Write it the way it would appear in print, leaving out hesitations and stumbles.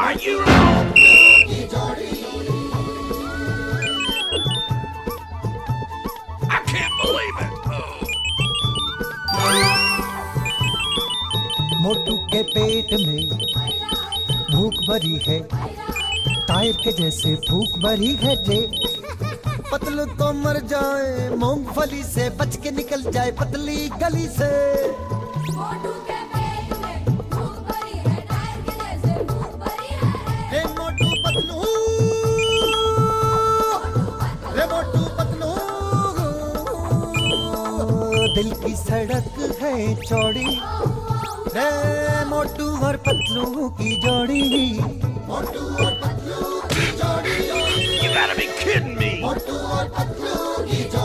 Are you wrong? I can't believe it. मोटू के पेट में भूख भरी है, टायर के जैसे भूख भरी है रे। पतलू तो मर जाए, मूंगफली से बच के निकल जाए पतली गली से। मोटू के पेट में भूख भरी है, टायर के जैसे भूख भरी है रे मोटू पतलू, रे मोटू पतलू। दिल की सड़क है चौड़ी, रे मोटू और पतलू की जोड़ी। मोटू और पतलू की जोड़ी, You gotta be kidding me. मोटू और पतलू की जोड़ी।